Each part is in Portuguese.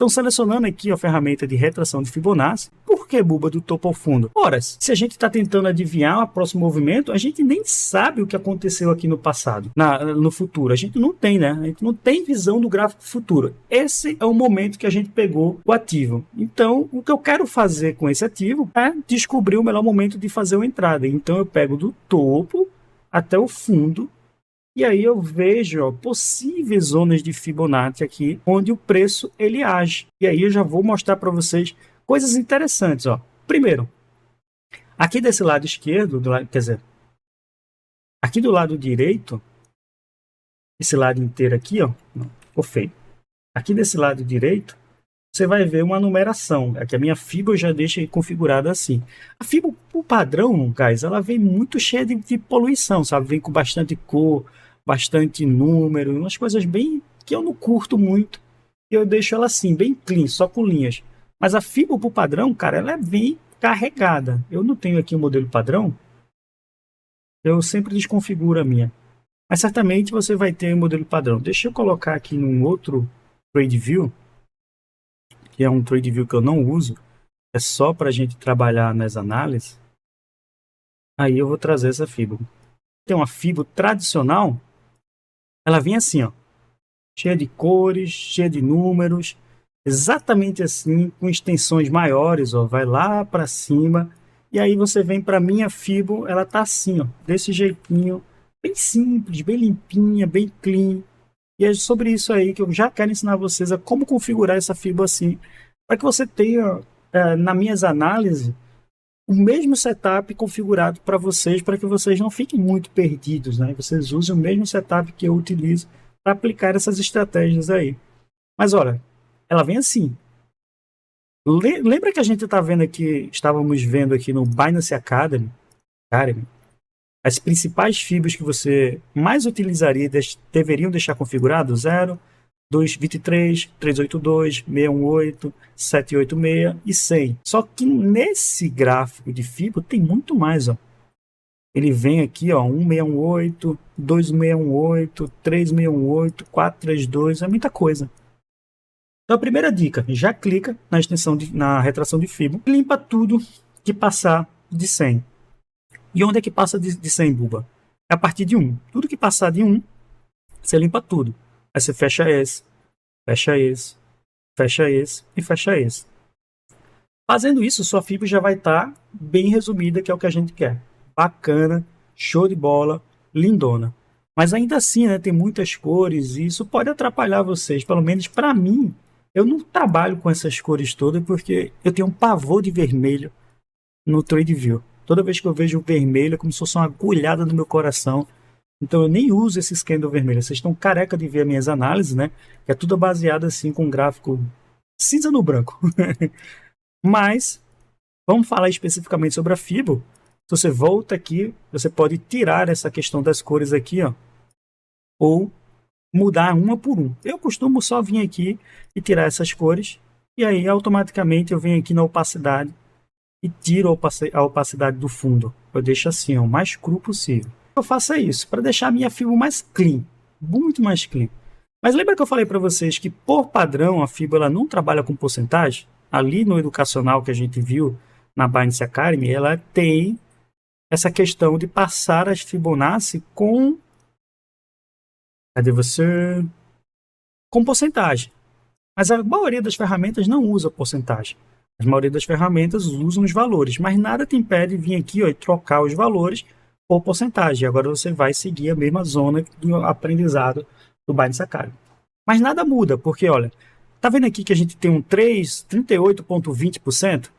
Então, selecionando aqui a ferramenta de retração de Fibonacci, por que, Buba, do topo ao fundo? Ora, se a gente está tentando adivinhar o próximo movimento, a gente nem sabe o que aconteceu aqui no passado, no futuro. A gente não tem, né? A gente não tem visão do gráfico futuro. Esse é o momento que a gente pegou o ativo. Então, o que eu quero fazer com esse ativo é descobrir o melhor momento de fazer uma entrada. Então, eu pego do topo até o fundo, e aí eu vejo, ó, possíveis zonas de Fibonacci aqui, onde o preço ele age. E aí eu já vou mostrar para vocês coisas interessantes. Ó. Primeiro, aqui desse lado esquerdo, quer dizer, aqui do lado direito, esse lado inteiro aqui, ó, ficou feio. Aqui desse lado direito, você vai ver uma numeração. Aqui a minha Fibo eu já deixei configurada assim. A Fibo, o padrão, guys, ela vem muito cheia de poluição, sabe? Vem com bastante cor, bastante número, umas coisas bem que eu não curto muito. Eu deixo ela assim, bem clean, só com linhas. Mas a Fibo por padrão, cara, ela vem carregada. Eu não tenho aqui o modelo padrão. Eu sempre desconfiguro a minha. Mas certamente você vai ter o modelo padrão. Deixa eu colocar aqui num outro Trade View, que é um Trade View que eu não uso, é só para a gente trabalhar nas análises. Aí eu vou trazer essa Fibo. Tem uma Fibo tradicional, ela vem assim, ó, cheia de cores, cheia de números, exatamente assim, com extensões maiores, ó, vai lá para cima. E aí você vem para minha Fibo, ela tá assim, ó, desse jeitinho, bem simples, bem limpinha, bem clean. E é sobre isso aí que eu já quero ensinar vocês a como configurar essa Fibo assim, para que você tenha, nas minhas análises, o mesmo setup configurado para vocês, para que vocês não fiquem muito perdidos, né? Vocês usem o mesmo setup que eu utilizo para aplicar essas estratégias aí. Mas olha, ela vem assim. Lembra que a gente estávamos vendo aqui no Binance Academy, as principais fibras que você mais utilizaria deveriam deixar configurado 0, 223, 382, 618, 786 e 100. Só que nesse gráfico de fibra tem muito mais, ó. Ele vem aqui, ó, 1618, 2618, 3618, 432, é muita coisa. Então a primeira dica, já clica na retração de fibra e limpa tudo que passar de 100. E onde é que passa de 100, Buba? É a partir de 1. Tudo que passar de 1, você limpa tudo. Aí você fecha esse, fecha esse, fecha esse e fecha esse. Fazendo isso, sua fibra já vai estar bem resumida, que é o que a gente quer. Bacana, show de bola, lindona. Mas ainda assim, né, tem muitas cores e isso pode atrapalhar vocês. Pelo menos para mim, eu não trabalho com essas cores todas porque eu tenho um pavor de vermelho no TradeView. Toda vez que eu vejo o vermelho é como se fosse uma agulhada no meu coração. Então eu nem uso esse candle vermelho. Vocês estão careca de ver as minhas análises, né? Que é tudo baseado assim com um gráfico cinza no branco. Mas vamos falar especificamente sobre a Fibo. Se você volta aqui, você pode tirar essa questão das cores aqui, ó, ou mudar uma por um. Eu costumo só vir aqui e tirar essas cores e aí automaticamente eu venho aqui na opacidade e tiro a opacidade do fundo. Eu deixo assim, ó, o mais cru possível. Eu faço isso para deixar a minha Fibo mais clean, muito mais clean. Mas lembra que eu falei para vocês que por padrão a Fibo ela não trabalha com porcentagem? Ali no educacional que a gente viu na Binance Academy, ela tem essa questão de passar as Fibonacci com... Cadê você? Com porcentagem. Mas a maioria das ferramentas não usa porcentagem. A maioria das ferramentas usam os valores, mas nada te impede de vir aqui, ó, e trocar os valores por porcentagem. Agora você vai seguir a mesma zona do aprendizado do Binance Academy. Mas nada muda, porque olha, tá vendo aqui que a gente tem um 38,20%?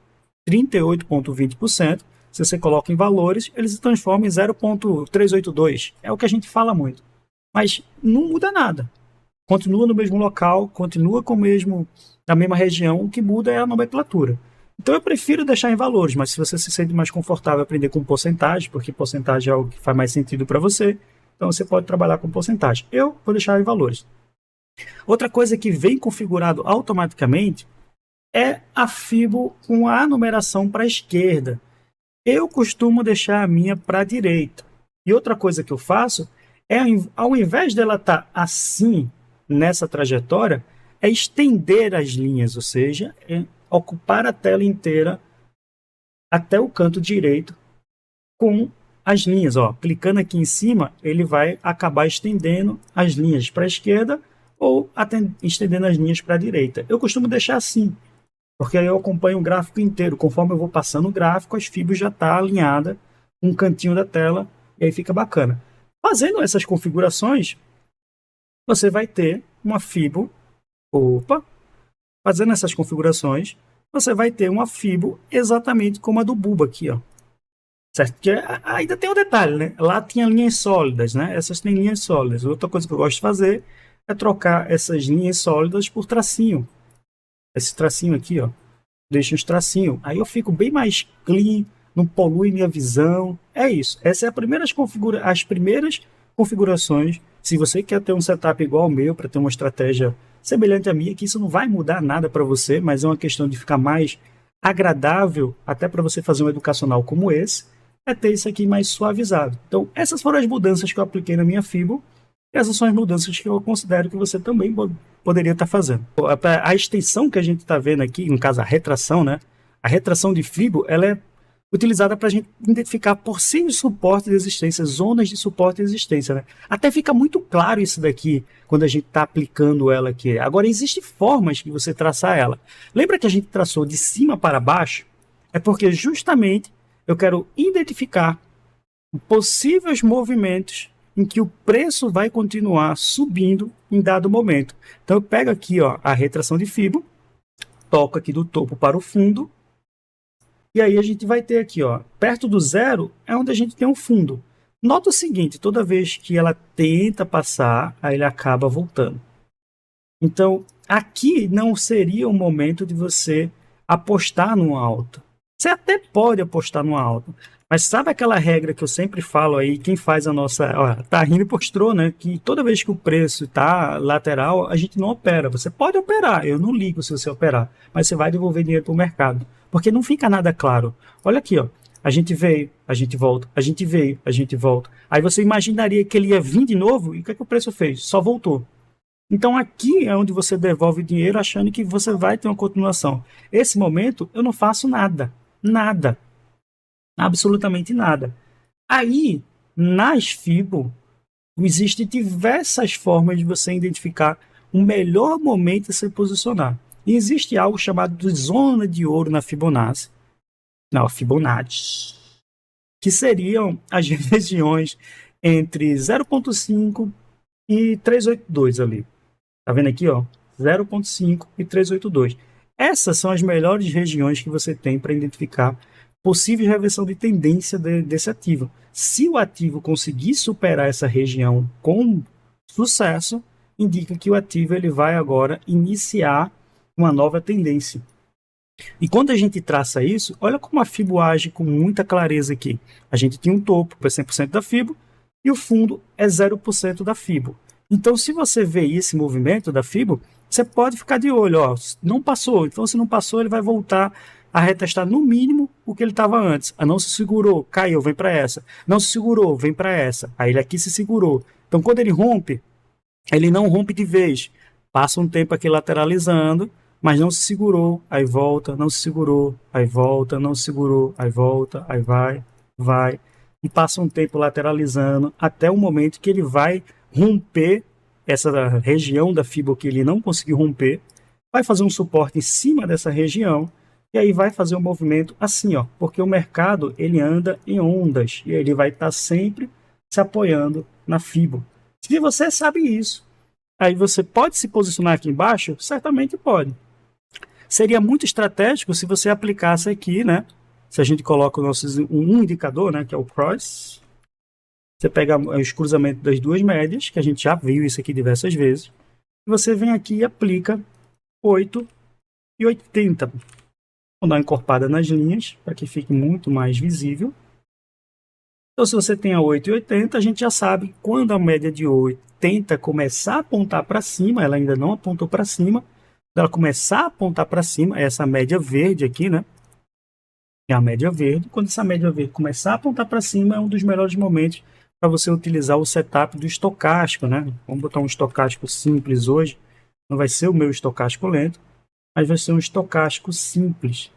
38,20%, se você coloca em valores, eles se transformam em 0,382. É o que a gente fala muito. Mas não muda nada. Continua no mesmo local, continua com na mesma região, o que muda é a nomenclatura. Então eu prefiro deixar em valores, mas se você se sente mais confortável aprender com porcentagem, porque porcentagem é algo que faz mais sentido para você, então você pode trabalhar com porcentagem. Eu vou deixar em valores. Outra coisa que vem configurado automaticamente é a Fibo com a numeração para a esquerda. Eu costumo deixar a minha para a direita. E outra coisa que eu faço é, ao invés dela estar assim, nessa trajetória, é estender as linhas, ou seja, é ocupar a tela inteira até o canto direito com as linhas. Ó. Clicando aqui em cima, ele vai acabar estendendo as linhas para a esquerda ou estendendo as linhas para a direita. Eu costumo deixar assim, porque aí eu acompanho o gráfico inteiro. Conforme eu vou passando o gráfico, as fibras já estão alinhadas com um cantinho da tela, e aí fica bacana. Fazendo essas configurações, você vai ter uma fibo. Fazendo essas configurações, você vai ter uma fibo exatamente como a do Buba aqui, ó. Certo? Porque ainda tem um detalhe, né? Lá tinha linhas sólidas, né? Essas têm linhas sólidas. Outra coisa que eu gosto de fazer é trocar essas linhas sólidas por tracinho. Esse tracinho aqui, ó. Deixa uns tracinhos. Aí eu fico bem mais clean, não polui minha visão. É isso. Essa é as primeiras configurações. Se você quer ter um setup igual ao meu, para ter uma estratégia semelhante à minha, que isso não vai mudar nada para você, mas é uma questão de ficar mais agradável, até para você fazer um educacional como esse, é ter isso aqui mais suavizado. Então, essas foram as mudanças que eu apliquei na minha fibo. Essas são as mudanças que eu considero que você também poderia estar fazendo. A extensão que a gente está vendo aqui, no caso a retração, né? A retração de fibo, ela é utilizada para a gente identificar possíveis suportes de existência, zonas de suporte de existência, né? Até fica muito claro isso daqui quando a gente está aplicando ela aqui. Agora, existem formas de você traçar ela. Lembra que a gente traçou de cima para baixo? É porque justamente eu quero identificar possíveis movimentos em que o preço vai continuar subindo em dado momento. Então eu pego aqui, ó, a retração de fibo, toco aqui do topo para o fundo, e aí a gente vai ter aqui, ó, perto do zero é onde a gente tem um fundo. Nota o seguinte, toda vez que ela tenta passar, aí ele acaba voltando. Então, aqui não seria o momento de você apostar numa alta. Você até pode apostar numa alta, mas sabe aquela regra que eu sempre falo aí, quem faz a nossa... Ó, tá rindo e postrou, né? Que toda vez que o preço tá lateral, a gente não opera. Você pode operar, eu não ligo se você operar, mas você vai devolver dinheiro para o mercado, porque não fica nada claro. Olha aqui, ó. A gente veio, a gente volta, a gente veio, a gente volta. Aí você imaginaria que ele ia vir de novo, e o que é que o preço fez? Só voltou. Então aqui é onde você devolve o dinheiro achando que você vai ter uma continuação. Esse momento eu não faço nada. Nada. Absolutamente nada. Aí, nas FIBO, existem diversas formas de você identificar o melhor momento de se posicionar. E existe algo chamado de zona de ouro na Fibonacci. Não, Fibonacci. Que seriam as regiões entre 0,5 e 382 ali. Tá vendo aqui, ó? 0,5 e 382. Essas são as melhores regiões que você tem para identificar possível reversão de tendência desse ativo. Se o ativo conseguir superar essa região com sucesso, indica que o ativo ele vai agora iniciar uma nova tendência. E quando a gente traça isso, olha como a Fibo age com muita clareza aqui. A gente tem um topo para 100% da Fibo e o fundo é 0% da Fibo. Então, se você vê esse movimento da Fibo, você pode ficar de olho. Ó, não passou, então se não passou, ele vai voltar a retestar no mínimo o que ele estava antes. Não se segurou, caiu, vem para essa. Não se segurou, vem para essa. Aí ele aqui se segurou. Então, quando ele rompe, ele não rompe de vez. Passa um tempo aqui lateralizando, mas não se segurou, aí volta, não se segurou, aí volta, não se segurou, aí volta, aí vai. E passa um tempo lateralizando até o momento que ele vai romper essa região da Fibo que ele não conseguiu romper, vai fazer um suporte em cima dessa região e aí vai fazer um movimento assim, ó, porque o mercado ele anda em ondas e ele vai estar sempre se apoiando na Fibo. Se você sabe isso, aí você pode se posicionar aqui embaixo? Certamente pode. Seria muito estratégico se você aplicasse aqui, né? Se a gente coloca um indicador, né, que é o cross, você pega os cruzamentos das duas médias, que a gente já viu isso aqui diversas vezes, e você vem aqui e aplica 8,80. Vou dar uma encorpada nas linhas, para que fique muito mais visível. Então, se você tem a 8,80, a gente já sabe quando a média de 80 começar a apontar para cima, ela ainda não apontou para cima, quando ela começar a apontar para cima, essa média verde aqui, né? É a média verde. Quando essa média verde começar a apontar para cima, é um dos melhores momentos para você utilizar o setup do estocástico, né? Vamos botar um estocástico simples hoje. Não vai ser o meu estocástico lento, mas vai ser um estocástico simples.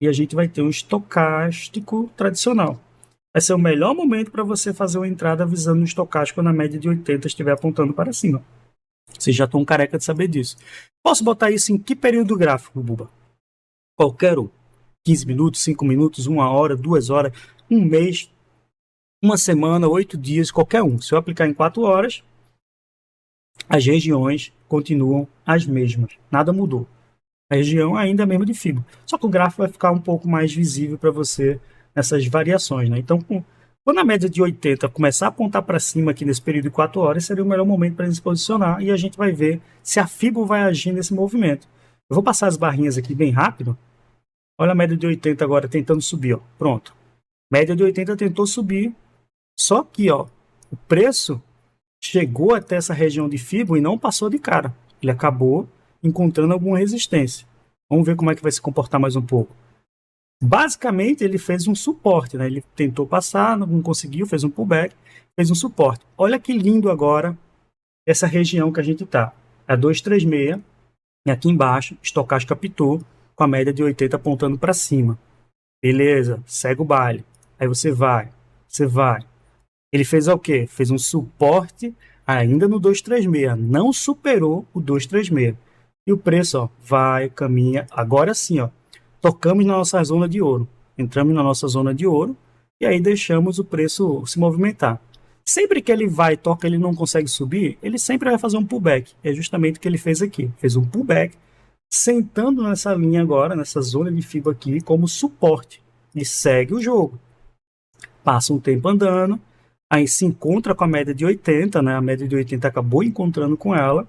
E a gente vai ter um estocástico tradicional. Vai ser o melhor momento para você fazer uma entrada visando um estocástico na média de 80 estiver apontando para cima. Vocês já estão careca de saber disso. Posso botar isso em que período gráfico, Buba? Qualquer um. 15 minutos, 5 minutos, 1 hora, 2 horas, 1 mês, 1 semana, 8 dias, qualquer um. Se eu aplicar em 4 horas, as regiões continuam as mesmas. Nada mudou. A região ainda é a mesma de FIBO. Só que o gráfico vai ficar um pouco mais visível para você nessas variações, né? Então, quando a média de 80 começar a apontar para cima aqui nesse período de 4 horas, seria o melhor momento para a gente se posicionar e a gente vai ver se a FIBO vai agir nesse movimento. Eu vou passar as barrinhas aqui bem rápido. Olha a média de 80 agora tentando subir, ó. Pronto. Média de 80 tentou subir, só que, ó, o preço chegou até essa região de FIBO e não passou de cara. Ele acabou encontrando alguma resistência. Vamos ver como é que vai se comportar mais um pouco. Basicamente, ele fez um suporte, né? Ele tentou passar, não conseguiu, fez um pullback, fez um suporte. Olha que lindo agora essa região que a gente está. É 236, e aqui embaixo, estocástico captou, com a média de 80 apontando para cima. Beleza, segue o baile. Aí você vai. Ele fez o quê? Fez um suporte ainda no 236, não superou o 236. E o preço, ó, vai, caminha. Agora sim, ó, tocamos na nossa zona de ouro. Entramos na nossa zona de ouro e aí deixamos o preço se movimentar. Sempre que ele vai, toca, ele não consegue subir, ele sempre vai fazer um pullback. É justamente o que ele fez aqui. Fez um pullback, sentando nessa linha agora, nessa zona de FIBO aqui, como suporte. E segue o jogo. Passa um tempo andando, aí se encontra com a média de 80, né? A média de 80 acabou encontrando com ela,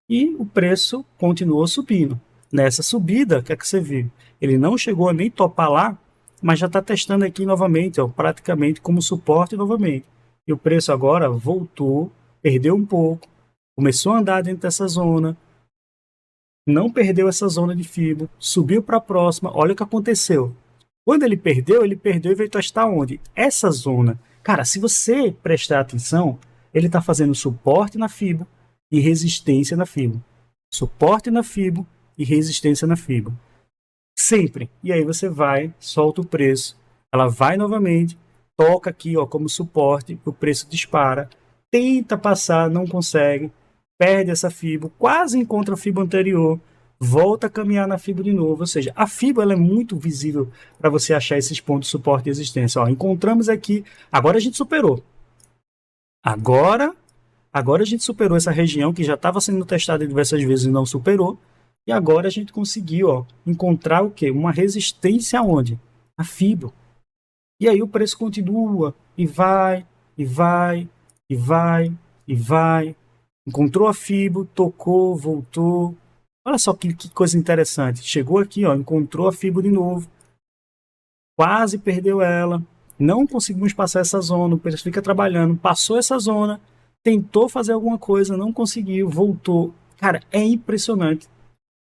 e o preço continuou subindo. Nessa subida, o que é que você viu? Ele não chegou a nem topar lá, mas já está testando aqui novamente, ó, praticamente como suporte novamente. E o preço agora voltou, perdeu um pouco, começou a andar dentro dessa zona, não perdeu essa zona de FIBO, subiu para a próxima. Olha o que aconteceu. Quando ele perdeu e veio testar onde? Essa zona. Cara, se você prestar atenção, ele está fazendo suporte na FIBO e resistência na FIBO. Suporte na FIBO e resistência na FIBO. Sempre. E aí você vai, solta o preço, ela vai novamente, toca aqui, ó, como suporte, o preço dispara, tenta passar, não consegue, perde essa FIBO, quase encontra a FIBO anterior, volta a caminhar na FIBO de novo. Ou seja, a FIBO ela é muito visível para você achar esses pontos de suporte e resistência. Ó, encontramos aqui, agora a gente superou. Agora a gente superou essa região que já estava sendo testada diversas vezes e não superou. E agora a gente conseguiu, ó, encontrar o quê? Uma resistência aonde? A FIBO. E aí o preço continua e vai, e vai, e vai, e vai. Encontrou a FIBO, tocou, voltou. Olha só que coisa interessante. Chegou aqui, ó, encontrou a FIBO de novo. Quase perdeu ela. Não conseguimos passar essa zona. O preço fica trabalhando. Passou essa zona. Tentou fazer alguma coisa, não conseguiu, voltou. Cara, é impressionante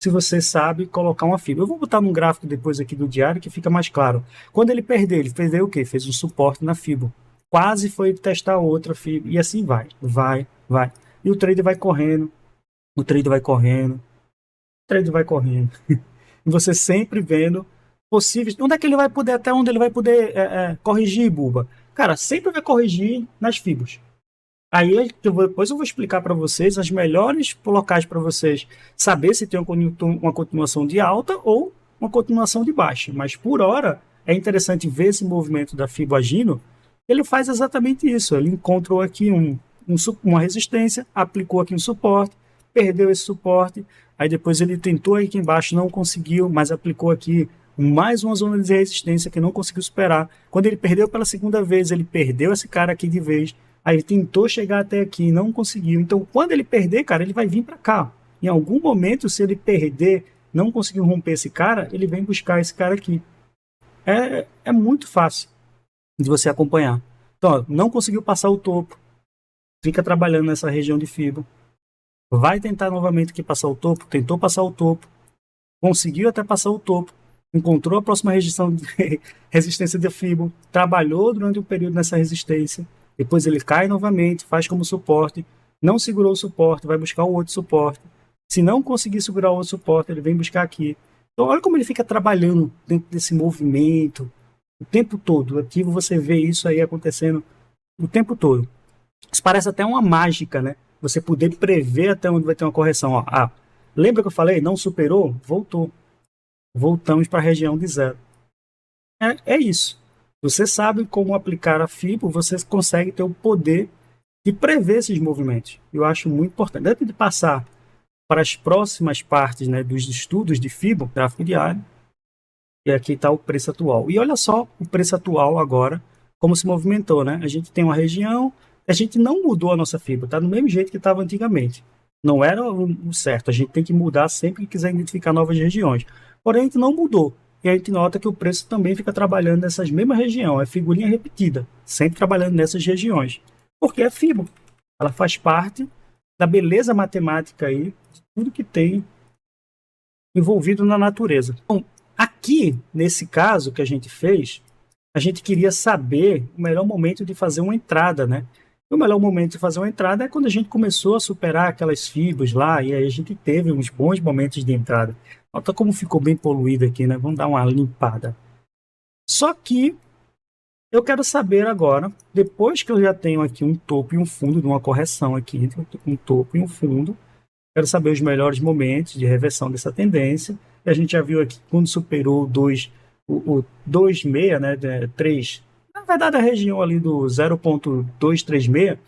se você sabe colocar uma FIBO. Eu vou botar num gráfico depois aqui do diário que fica mais claro. Quando ele perdeu o quê? Fez um suporte na FIBO. Quase foi testar outra FIBO. E assim vai. E o trader vai correndo. E você sempre vendo possíveis. Onde é que ele vai poder, até onde ele vai poder corrigir, Buba? Cara, sempre vai corrigir nas FIBOs. Aí depois eu vou explicar para vocês as melhores locais para vocês saber se tem uma continuação de alta ou uma continuação de baixa. Mas por hora é interessante ver esse movimento da FIBO agindo. Ele faz exatamente isso. Ele encontrou aqui uma resistência, aplicou aqui um suporte, perdeu esse suporte. Aí depois ele tentou aqui embaixo, não conseguiu, mas aplicou aqui mais uma zona de resistência que não conseguiu superar. Quando ele perdeu pela segunda vez, ele perdeu esse cara aqui de vez. Aí ele tentou chegar até aqui, não conseguiu. Então, quando ele perder, cara, ele vai vir para cá. Em algum momento, se ele perder, não conseguiu romper esse cara, ele vem buscar esse cara aqui. É muito fácil de você acompanhar. Então, ó, não conseguiu passar o topo. Fica trabalhando nessa região de FIBO. Vai tentar novamente aqui passar o topo. Tentou passar o topo. Conseguiu até passar o topo. Encontrou a próxima resistência de FIBO. Trabalhou durante um período nessa resistência. Depois ele cai novamente, faz como suporte, Não segurou o suporte, vai buscar o outro suporte. Se não conseguir segurar o outro suporte, ele vem buscar aqui. Então, olha como ele fica trabalhando dentro desse movimento o tempo todo. O ativo, você vê isso aí acontecendo o tempo todo. Isso parece até uma mágica, né? Você poder prever até onde vai ter uma correção. Ó, lembra que eu falei? Não superou? Voltou. Voltamos para a região de zero. É isso. Você sabe como aplicar a FIBO, você consegue ter o poder de prever esses movimentos. Eu acho muito importante. Antes de passar para as próximas partes, né, dos estudos de FIBO, gráfico diário, e aqui está o preço atual. E olha só o preço atual agora, como se movimentou, né? A gente tem uma região, a gente não mudou a nossa FIBO, está do mesmo jeito que estava antigamente. Não era o certo, a gente tem que mudar sempre que quiser identificar novas regiões. Porém, a gente não mudou. E a gente nota que o preço também fica trabalhando nessas mesmas regiões, é figurinha repetida, sempre trabalhando nessas regiões. Porque é FIBO, ela faz parte da beleza matemática aí, de tudo que tem envolvido na natureza. Bom, aqui, nesse caso que a gente fez, a gente queria saber o melhor momento de fazer uma entrada, né? E o melhor momento de fazer uma entrada é quando a gente começou a superar aquelas fibras lá, e aí a gente teve uns bons momentos de entrada. Olha como ficou bem poluído aqui, né? Vamos dar uma limpada. Só que eu quero saber agora, depois que eu já tenho aqui um topo e um fundo de uma correção aqui, um topo e um fundo, quero saber os melhores momentos de reversão dessa tendência. E a gente já viu aqui quando superou o 2,6, né, 3. Na verdade, a região ali do 0,236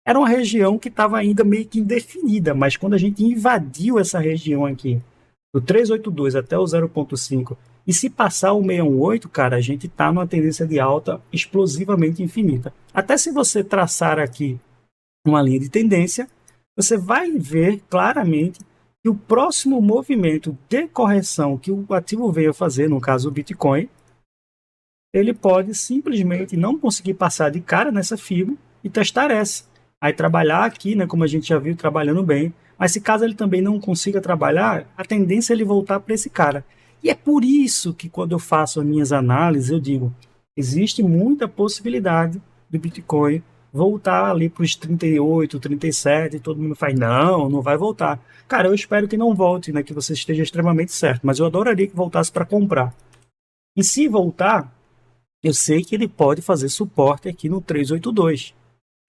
era uma região que estava ainda meio que indefinida, mas quando a gente invadiu essa região aqui, do 382 até o 0,5, e se passar o 618, cara, a gente está numa tendência de alta explosivamente infinita. Até se você traçar aqui uma linha de tendência, você vai ver claramente que o próximo movimento de correção que o ativo veio fazer, no caso o Bitcoin, ele pode simplesmente não conseguir passar de cara nessa FIBO e testar essa. Aí trabalhar aqui, né, como a gente já viu, trabalhando bem. Mas se caso ele também não consiga trabalhar, a tendência é ele voltar para esse cara. E é por isso que quando eu faço as minhas análises, eu digo, existe muita possibilidade do Bitcoin voltar ali para os 38, 37, e todo mundo faz, não vai voltar. Cara, eu espero que não volte, né, que você esteja extremamente certo, mas eu adoraria que voltasse para comprar. E se voltar, eu sei que ele pode fazer suporte aqui no 382.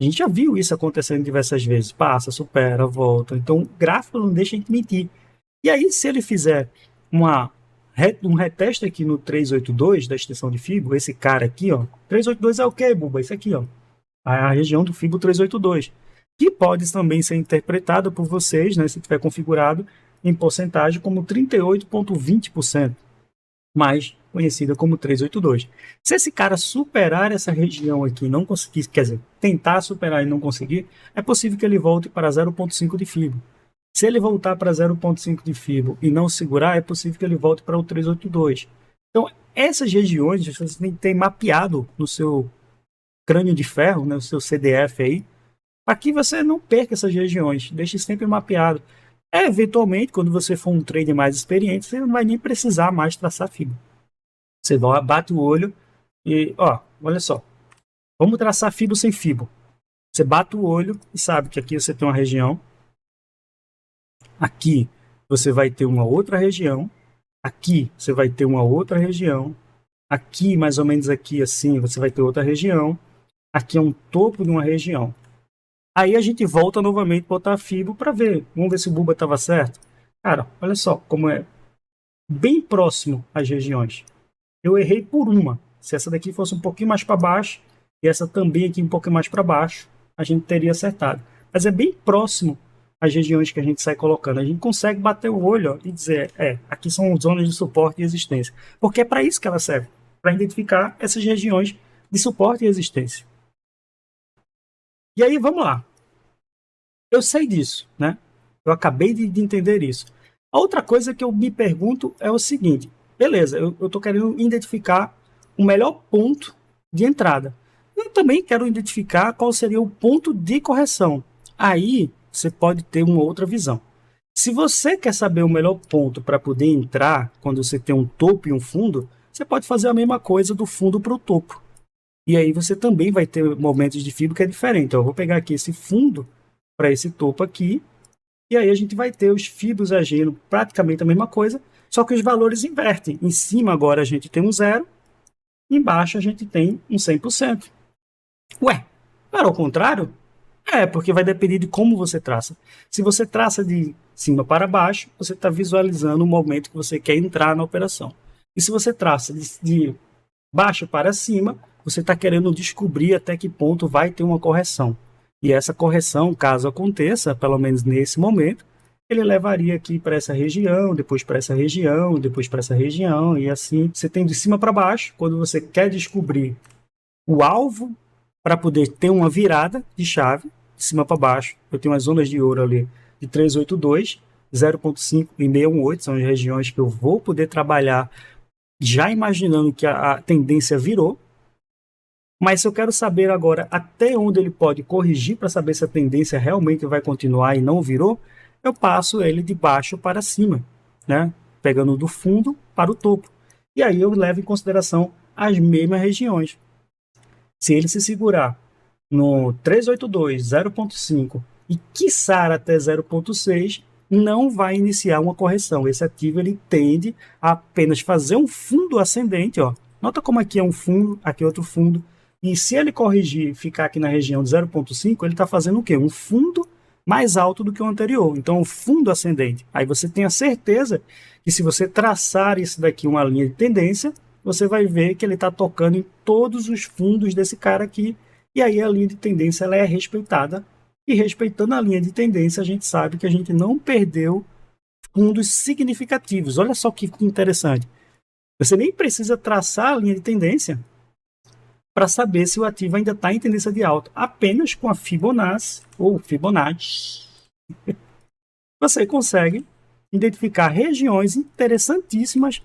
A gente já viu isso acontecendo diversas vezes. Passa, supera, volta. Então, o gráfico não deixa a gente mentir. E aí, se ele fizer um reteste aqui no 382 da extensão de FIBO, esse cara aqui, ó. 382 é o quê, Buba? Isso aqui, ó. A região do FIBO 382. Que pode também ser interpretada por vocês, né, se tiver configurado em porcentagem como 38,20%. Mais conhecida como 382. Se esse cara superar essa região aqui e não conseguir, quer dizer, tentar superar e não conseguir, é possível que ele volte para 0,5 de FIBO. Se ele voltar para 0,5 de FIBO e não segurar, é possível que ele volte para o 382. Então, essas regiões você tem que ter mapeado no seu crânio de ferro, né, o seu CDF aí, para que você não perca essas regiões. Deixe sempre mapeado. Eventualmente, quando você for um trader mais experiente, você não vai nem precisar mais traçar FIBO. Você bate o olho e, ó, olha só. Vamos traçar FIBO sem FIBO. Você bate o olho e sabe que aqui você tem uma região. Aqui você vai ter uma outra região. Aqui você vai ter uma outra região. Aqui, mais ou menos aqui assim, você vai ter outra região. Aqui é um topo de uma região. Aí a gente volta novamente para botar FIBO para ver. Vamos ver se o Buba estava certo. Cara, olha só como é bem próximo às regiões. Eu errei por uma. Se essa daqui fosse um pouquinho mais para baixo e essa também aqui um pouquinho mais para baixo, a gente teria acertado. Mas é bem próximo às regiões que a gente sai colocando. A gente consegue bater o olho, ó, e dizer, aqui são zonas de suporte e resistência. Porque é para isso que ela serve, para identificar essas regiões de suporte e resistência. E aí, vamos lá. Eu sei disso, né? Eu acabei de entender isso. A outra coisa que eu me pergunto é o seguinte. Beleza, eu estou querendo identificar o melhor ponto de entrada. Eu também quero identificar qual seria o ponto de correção. Aí, você pode ter uma outra visão. Se você quer saber o melhor ponto para poder entrar, quando você tem um topo e um fundo, você pode fazer a mesma coisa do fundo para o topo. E aí você também vai ter momentos de FIBO que é diferente. Eu vou pegar aqui esse fundo para esse topo aqui, e aí a gente vai ter os fibos agindo praticamente a mesma coisa, só que os valores invertem. Em cima agora a gente tem um 0, embaixo a gente tem um 100%. Ué, não era ao contrário? É, porque vai depender de como você traça. Se você traça de cima para baixo, você está visualizando o momento que você quer entrar na operação. E se você traça de baixo para cima, você está querendo descobrir até que ponto vai ter uma correção. E essa correção, caso aconteça, pelo menos nesse momento, ele levaria aqui para essa região, depois para essa região, depois para essa região, e assim você tem de cima para baixo. Quando você quer descobrir o alvo para poder ter uma virada de chave, de cima para baixo, eu tenho as zonas de ouro ali de 382, 0.5 e 618, são as regiões que eu vou poder trabalhar já imaginando que a tendência virou. Mas se eu quero saber agora até onde ele pode corrigir para saber se a tendência realmente vai continuar e não virou, eu passo ele de baixo para cima, né? Pegando do fundo para o topo. E aí eu levo em consideração as mesmas regiões. Se ele se segurar no 382, 0.5 e quiçá até 0.6, não vai iniciar uma correção. Esse ativo ele tende a apenas fazer um fundo ascendente. Ó. Nota como aqui é um fundo, aqui é outro fundo. E se ele corrigir e ficar aqui na região de 0.5, ele está fazendo o quê? Um fundo mais alto do que o anterior. Então, um fundo ascendente. Aí você tem a certeza que se você traçar isso daqui uma linha de tendência, você vai ver que ele está tocando em todos os fundos desse cara aqui. E aí a linha de tendência ela é respeitada. E respeitando a linha de tendência, a gente sabe que a gente não perdeu fundos significativos. Olha só que interessante. Você nem precisa traçar a linha de tendência para saber se o ativo ainda está em tendência de alta. Apenas com a Fibonacci, ou Fibonacci, você consegue identificar regiões interessantíssimas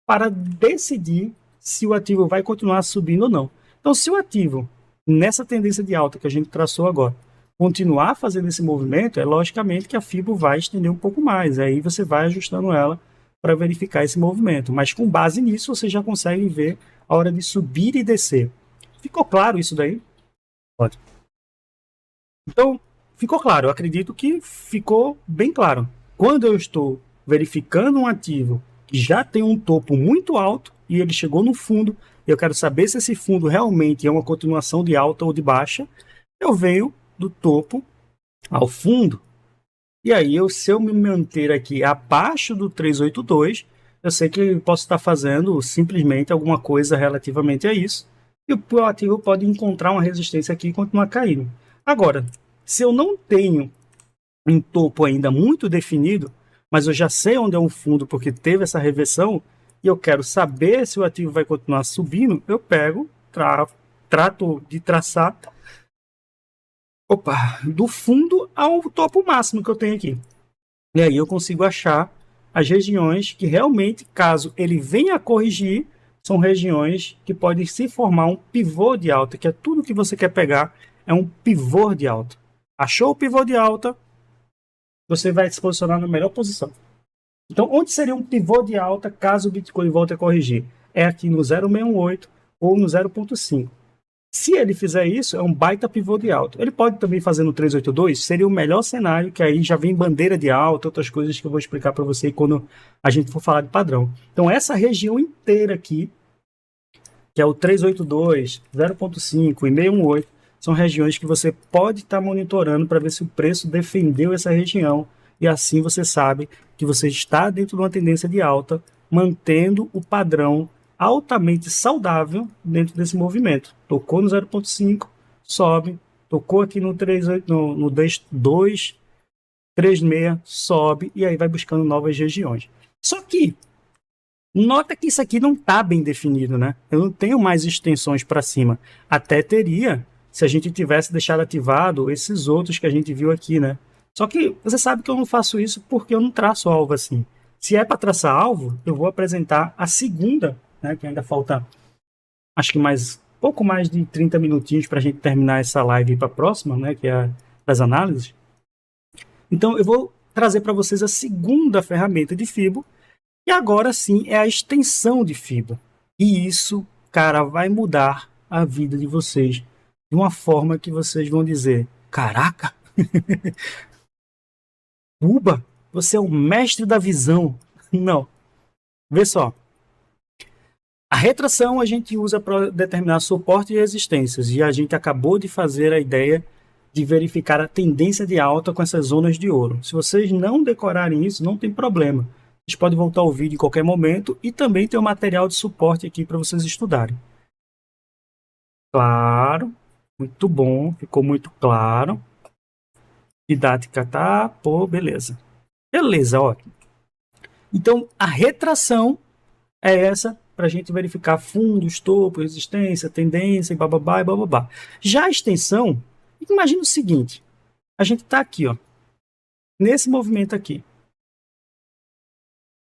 para decidir se o ativo vai continuar subindo ou não. Então, se o ativo, nessa tendência de alta que a gente traçou agora, continuar fazendo esse movimento, é logicamente que a Fibo vai estender um pouco mais. Aí você vai ajustando ela para verificar esse movimento. Mas com base nisso, você já consegue ver a hora de subir e descer. Ficou claro isso daí? Pode. Então, ficou claro. Eu acredito que ficou bem claro. Quando eu estou verificando um ativo que já tem um topo muito alto e ele chegou no fundo, eu quero saber se esse fundo realmente é uma continuação de alta ou de baixa, eu venho do topo ao fundo. E aí, se eu me manter aqui abaixo do 382, eu sei que eu posso estar fazendo simplesmente alguma coisa relativamente a isso. E o ativo pode encontrar uma resistência aqui e continuar caindo. Agora, se eu não tenho um topo ainda muito definido, mas eu já sei onde é um fundo porque teve essa reversão, e eu quero saber se o ativo vai continuar subindo, eu pego, trato de traçar do fundo ao topo máximo que eu tenho aqui. E aí eu consigo achar as regiões que realmente, caso ele venha a corrigir, são regiões que podem se formar um pivô de alta, que é tudo que você quer pegar, é um pivô de alta. Achou o pivô de alta, você vai se posicionar na melhor posição. Então, onde seria um pivô de alta caso o Bitcoin volte a corrigir? É aqui no 0,618 ou no 0,5. Se ele fizer isso, é um baita pivô de alta. Ele pode também fazer no 382, seria o melhor cenário, que aí já vem bandeira de alta, outras coisas que eu vou explicar para você quando a gente for falar de padrão. Então, essa região inteira aqui, que é o 382, 0.5 e 618, são regiões que você pode estar monitorando para ver se o preço defendeu essa região, e assim você sabe que você está dentro de uma tendência de alta, mantendo o padrão altamente saudável dentro desse movimento. Tocou no 0.5, sobe. Tocou aqui no 236, sobe. E aí vai buscando novas regiões. Só que, nota que isso aqui não está bem definido, né? Eu não tenho mais extensões para cima. Até teria, se a gente tivesse deixado ativado esses outros que a gente viu aqui, né? Só que você sabe que eu não faço isso porque eu não traço alvo assim. Se é para traçar alvo, eu vou apresentar a segunda, né, que ainda falta, acho que pouco mais de 30 minutinhos para a gente terminar essa live para a próxima, né, que é a das análises. Então, eu vou trazer para vocês a segunda ferramenta de Fibo, e agora sim é a extensão de Fibo. E isso, cara, vai mudar a vida de vocês de uma forma que vocês vão dizer, caraca, Buba, você é o mestre da visão. Não. Vê só. A retração a gente usa para determinar suporte e resistências. E a gente acabou de fazer a ideia de verificar a tendência de alta com essas zonas de ouro. Se vocês não decorarem isso, não tem problema. Vocês podem voltar ao vídeo em qualquer momento e também tem o material de suporte aqui para vocês estudarem. Claro, muito bom, ficou muito claro. Didática tá, pô, beleza. Beleza, ótimo. Então, a retração é essa para a gente verificar fundos, topo, resistência, tendência, e bababá e bababá. Já a extensão, imagina o seguinte, a gente está aqui, ó, nesse movimento aqui.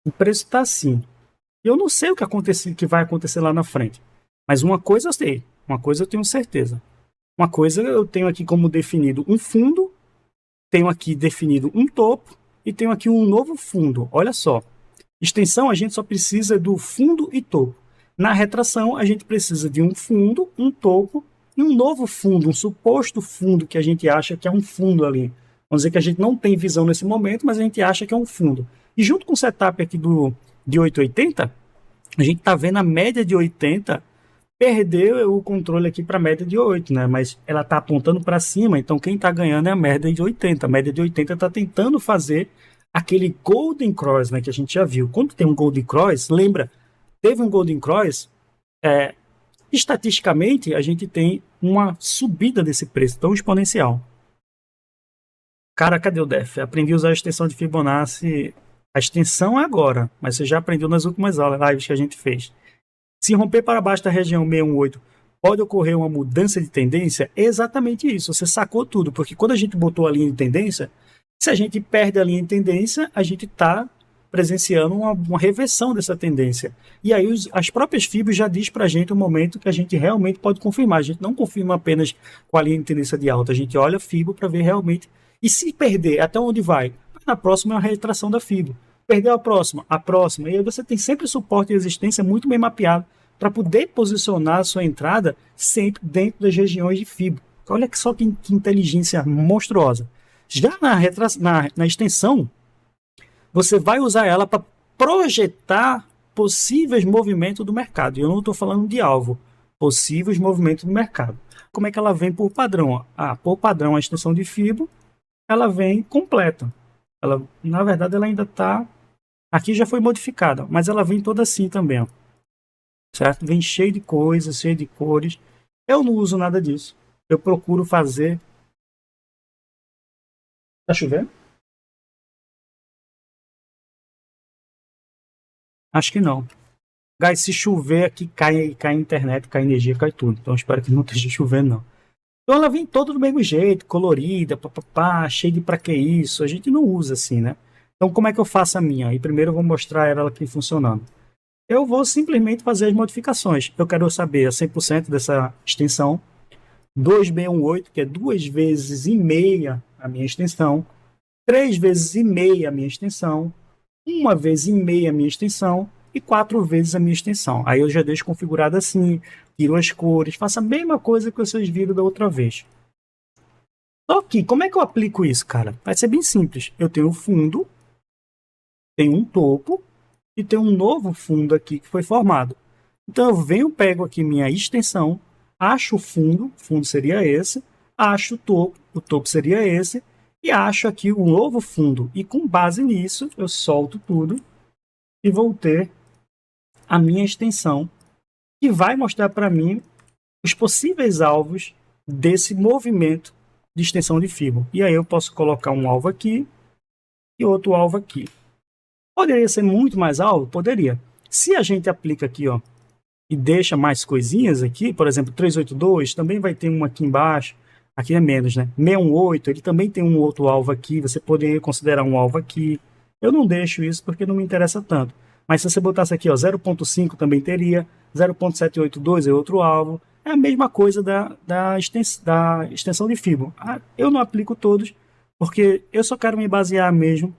O preço está assim. Eu não sei o que vai acontecer lá na frente, mas uma coisa eu sei, uma coisa eu tenho certeza. Uma coisa eu tenho aqui como definido um fundo, tenho aqui definido um topo e tenho aqui um novo fundo. Olha só. Extensão, a gente só precisa do fundo e topo. Na retração, a gente precisa de um fundo, um topo e um novo fundo, um suposto fundo que a gente acha que é um fundo ali. Vamos dizer que a gente não tem visão nesse momento, mas a gente acha que é um fundo. E junto com o setup aqui de 880, a gente está vendo a média de 80 perder o controle aqui para a média de 8, né? Mas ela está apontando para cima, então quem está ganhando é a média de 80. A média de 80 está tentando fazer aquele Golden Cross, né, que a gente já viu. Quando tem um Golden Cross, lembra, teve um Golden Cross, estatisticamente a gente tem uma subida desse preço tão exponencial. Cara, cadê o DEF? Aprendi a usar a extensão de Fibonacci. A extensão é agora, mas você já aprendeu nas últimas lives que a gente fez. Se romper para baixo da região 618, pode ocorrer uma mudança de tendência? É exatamente isso, você sacou tudo, porque quando a gente botou a linha de tendência, se a gente perde a linha de tendência, a gente está presenciando uma reversão dessa tendência. E aí as próprias fibras já diz para a gente o momento que a gente realmente pode confirmar. A gente não confirma apenas com a linha de tendência de alta, a gente olha a fibra para ver realmente. E se perder, até onde vai? Na próxima é a retração da fibra. Perdeu a próxima. E aí você tem sempre suporte e resistência muito bem mapeado para poder posicionar a sua entrada sempre dentro das regiões de fibra. Olha só que inteligência monstruosa. Já na extensão, você vai usar ela para projetar possíveis movimentos do mercado. E eu não estou falando de alvo, possíveis movimentos do mercado. Como é que ela vem por padrão? Por padrão, a extensão de Fibo, ela vem completa. Ela, na verdade, ela ainda está... Aqui já foi modificada, mas ela vem toda assim também. Ó. Certo? Vem cheio de coisas, cheio de cores. Eu não uso nada disso. Eu procuro fazer... Tá chovendo? Acho que não. Guys, se chover aqui, cai a internet, cai a energia, cai tudo. Então espero que não esteja chovendo, não. Então ela vem toda do mesmo jeito, colorida, papapá, cheia de pra que isso. A gente não usa assim, né? Então como é que eu faço a minha? E primeiro eu vou mostrar ela aqui funcionando. Eu vou simplesmente fazer as modificações. Eu quero saber a 100% dessa extensão. 2,618, que é 2 vezes e meia a minha extensão. 3 vezes e meia a minha extensão. 1 vez e meia a minha extensão. E 4 vezes a minha extensão. Aí eu já deixo configurado assim. Tiro as cores. Faço a mesma coisa que vocês viram da outra vez. Só que, como é que eu aplico isso, cara? Vai ser bem simples. Eu tenho um fundo. Tenho um topo. E tem um novo fundo aqui que foi formado. Então eu venho, pego aqui minha extensão, acho o fundo seria esse, acho o topo seria esse, e acho aqui o novo fundo. E com base nisso, eu solto tudo e vou ter a minha extensão, que vai mostrar para mim os possíveis alvos desse movimento de extensão de Fibo. E aí eu posso colocar um alvo aqui e outro alvo aqui. Poderia ser muito mais alto? Poderia. Se a gente aplica aqui, ó, e deixa mais coisinhas aqui, por exemplo, 382, também vai ter um aqui embaixo, aqui é menos, né? 618, ele também tem um outro alvo aqui, você poderia considerar um alvo aqui. Eu não deixo isso porque não me interessa tanto. Mas se você botasse aqui, ó, 0.5 também teria, 0.782 é outro alvo. É a mesma coisa da extensão de Fibo. Eu não aplico todos, porque eu só quero me basear mesmo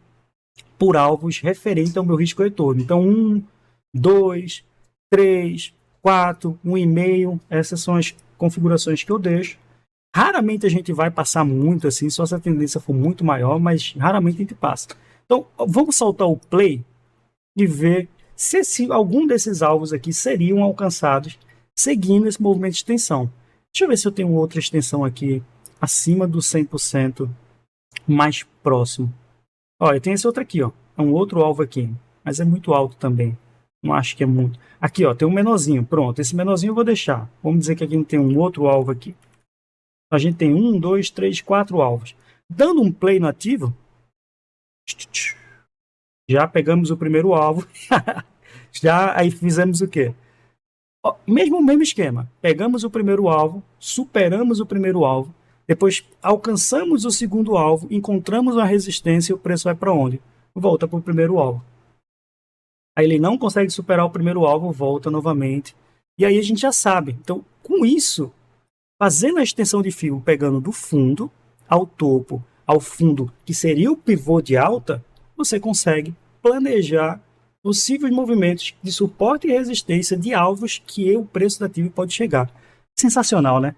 por alvos referentes ao meu risco retorno. Então, 1, 2, 3, 4, 1,5, essas são as configurações que eu deixo. Raramente a gente vai passar muito assim, só se a tendência for muito maior, mas raramente a gente passa. Então, vamos soltar o play e ver se algum desses alvos aqui seriam alcançados seguindo esse movimento de extensão. Deixa eu ver se eu tenho outra extensão aqui acima do 100% mais próximo. Olha, tem esse outro aqui, ó. É um outro alvo aqui, mas é muito alto também. Não acho que é muito. Aqui, ó, tem um menorzinho. Pronto, esse menorzinho eu vou deixar. Vamos dizer que aqui não tem um outro alvo aqui. A gente tem 1, 2, 3, 4 alvos. Dando um play no ativo, já pegamos o primeiro alvo. Já aí fizemos o quê? Mesmo esquema. Pegamos o primeiro alvo, superamos o primeiro alvo, depois alcançamos o segundo alvo, encontramos uma resistência e o preço vai para onde? Volta para o primeiro alvo. Aí ele não consegue superar o primeiro alvo, volta novamente. E aí a gente já sabe. Então, com isso, fazendo a extensão de fio, pegando do fundo ao topo, ao fundo, que seria o pivô de alta, você consegue planejar possíveis movimentos de suporte e resistência de alvos que o preço da ativo pode chegar. Sensacional, né?